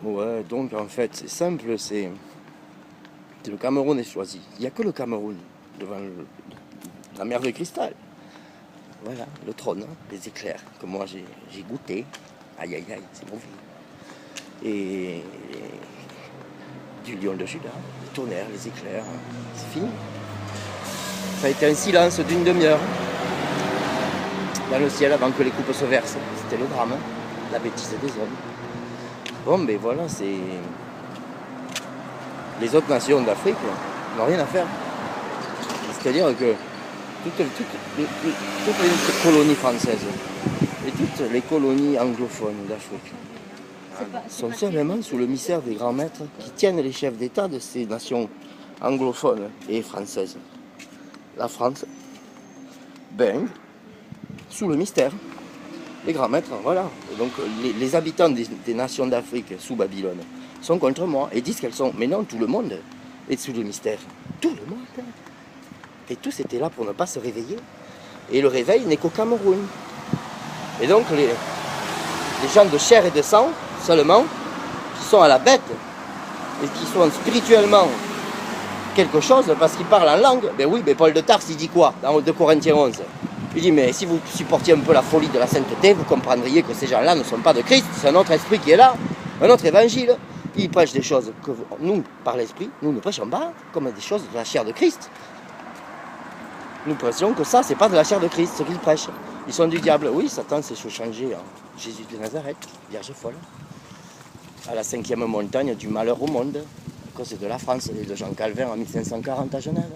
Ouais, donc en fait, c'est simple, c'est le Cameroun est choisi. Il n'y a que le Cameroun devant la mer de cristal. Voilà, le trône, hein, les éclairs que moi j'ai goûté. Aïe aïe aïe, c'est mauvais. Et du lion de Juda, les tonnerres, les éclairs, c'est fini. Ça a été un silence d'une demi-heure dans le ciel avant que les coupes se versent. C'était le drame, hein, la bêtise des hommes. Bon, mais voilà, c'est. Les autres nations d'Afrique n'ont rien à faire. C'est-à-dire que toutes les colonies françaises et toutes les colonies anglophones d'Afrique sont seulement sous le mystère des grands maîtres qui tiennent les chefs d'État de ces nations anglophones et françaises. La France, ben, sous le mystère. Les grands maîtres, voilà. Et donc les habitants des nations d'Afrique sous Babylone sont contre moi et disent qu'elles sont. Mais non, tout le monde est sous le mystère. Tout le monde. Et tous étaient là pour ne pas se réveiller. Et le réveil n'est qu'au Cameroun. Et donc les gens de chair et de sang, seulement, qui sont à la bête, et qui sont spirituellement quelque chose, parce qu'ils parlent en langue, ben oui, mais Paul de Tarse, il dit quoi dans 2 Corinthiens 11? Il dit, mais si vous supportiez un peu la folie de la sainteté, vous comprendriez que ces gens-là ne sont pas de Christ, c'est un autre esprit qui est là, un autre évangile. Ils prêchent des choses que nous, par l'esprit, nous ne prêchons pas, comme des choses de la chair de Christ. Nous prêchons que ça, c'est pas de la chair de Christ, ce qu'ils prêchent. Ils sont du diable. Oui, Satan s'est changé en Jésus de Nazareth, Vierge folle, à la 5e montagne du malheur au monde, à cause de la France et de Jean Calvin en 1540 à Genève.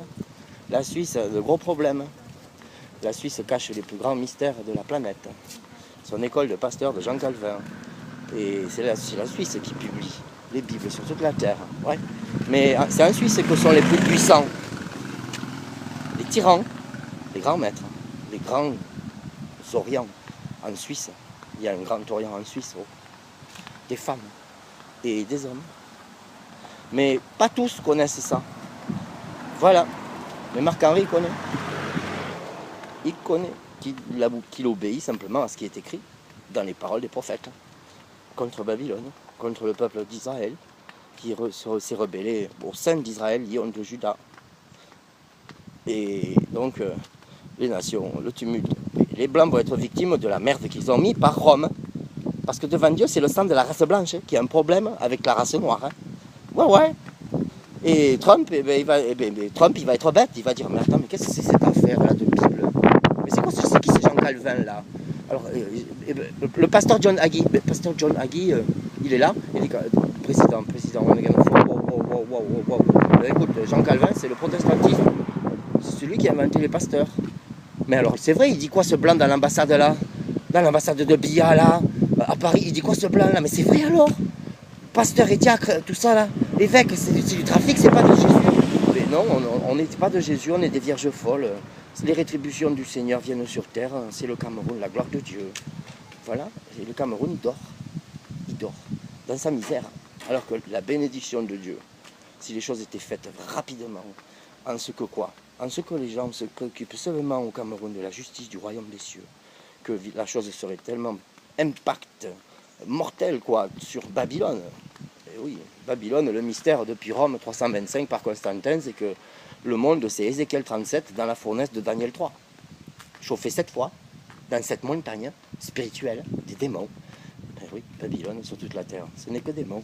La Suisse a de gros problèmes. La Suisse cache les plus grands mystères de la planète. Son école de pasteur de Jean Calvin. Et c'est la Suisse qui publie les Bibles sur toute la terre. Ouais. Mais c'est en Suisse que sont les plus puissants, les tyrans, les grands maîtres, les grands orients en Suisse. Il y a un grand orient en Suisse, oh. Des femmes et des hommes. Mais pas tous connaissent ça. Voilà. Mais Marc-Henri connaît. Il connaît qu'il obéit simplement à ce qui est écrit dans les paroles des prophètes contre Babylone, contre le peuple d'Israël qui s'est rebellé au sein d'Israël, lion de Juda. Et donc les nations, le tumulte. Les Blancs vont être victimes de la merde qu'ils ont mis par Rome. Parce que devant Dieu, c'est le sang de la race blanche qui a un problème avec la race noire. Hein. Ouais, ouais. Et Trump, Trump, il va être bête. Il va dire, mais attends, mais qu'est-ce que c'est cette affaire-là de Bible? Mais c'est quoi, c'est qui c'est Jean Calvin, là? Alors, le pasteur John Hagee, il est là. Il dit, président, écoute, Jean Calvin, c'est le protestantisme. C'est celui qui a inventé les pasteurs. Mais alors, c'est vrai, il dit quoi ce blanc dans l'ambassade là? Dans l'ambassade de Biya là, à Paris, il dit quoi ce blanc là? Mais c'est vrai alors? Pasteur et diacre, tout ça là, l'évêque, c'est du trafic, c'est pas de Jésus. Mais non, on n'est pas de Jésus, on est des vierges folles. Les rétributions du Seigneur viennent sur terre, c'est le Cameroun, la gloire de Dieu. Voilà, et le Cameroun il dort, dans sa misère. Alors que la bénédiction de Dieu, si les choses étaient faites rapidement, en ce que quoi? En ce que les gens se préoccupent seulement au Cameroun de la justice du royaume des cieux, que la chose serait tellement impact mortel quoi sur Babylone. Et oui, Babylone, le mystère depuis Rome 325 par Constantin, c'est que le monde c'est Ézéchiel 37 dans la fournaise de Daniel 3. Chauffé 7 fois dans cette montagne spirituelle des démons. Et oui, Babylone sur toute la terre, ce n'est que démons.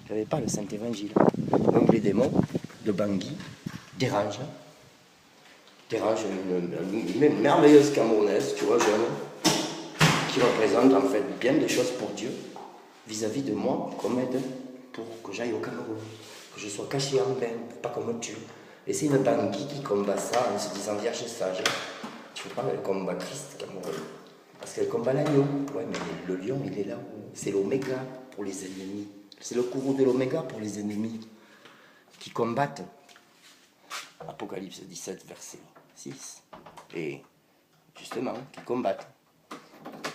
Je n'avais pas le Saint Évangile. Donc les démons de Bangui dérangent une merveilleuse Camerounaise, tu vois, jeune, qui représente en fait bien des choses pour Dieu, vis-à-vis de moi, comme aide pour que j'aille au Cameroun, que je sois caché en bain, pas comme Dieu. Et c'est une Bangui qui combat ça en se disant vierge sage. Tu vois, elle combat Christ, Cameroun. Parce qu'elle combat l'agneau. Ouais, mais le lion, il est là. C'est l'oméga pour les ennemis. C'est le courroux de l'oméga pour les ennemis qui combattent. Apocalypse 17, verset 6. Et justement, qui combattent.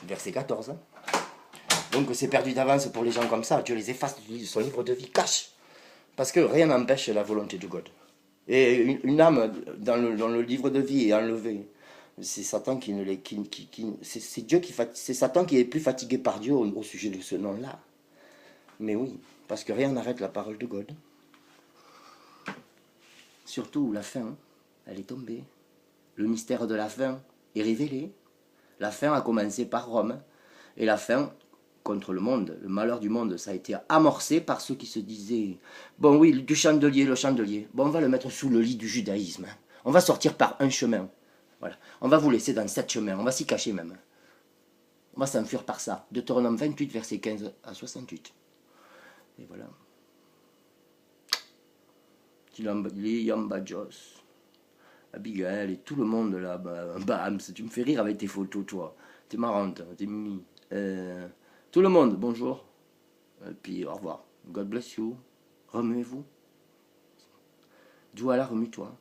Verset 14. Donc c'est perdu d'avance pour les gens comme ça. Dieu les efface de son livre de vie, cache. Parce que rien n'empêche la volonté de God. Et une âme dans le livre de vie est enlevée. C'est Satan qui ne les... c'est Satan qui est plus fatigué par Dieu au sujet de ce nom-là. Mais oui, parce que rien n'arrête la parole de God. Surtout la fin, elle est tombée. Le mystère de la fin est révélé. La fin a commencé par Rome. Et la fin, contre le monde, le malheur du monde, ça a été amorcé par ceux qui se disaient « Bon oui, du chandelier, le chandelier, bon on va le mettre sous le lit du judaïsme. On va sortir par un chemin. Voilà. On va vous laisser dans 7 chemins, on va s'y cacher même. On va s'enfuir par ça. » Deutéronome 28, versets 15 à 68. Et voilà. Yambadjos, Abigail et tout le monde là, bam, tu me fais rire avec tes photos, toi. T'es marrante, t'es mimi. Tout le monde, bonjour. Et puis au revoir. God bless you. Remuez-vous. Douala, remue-toi.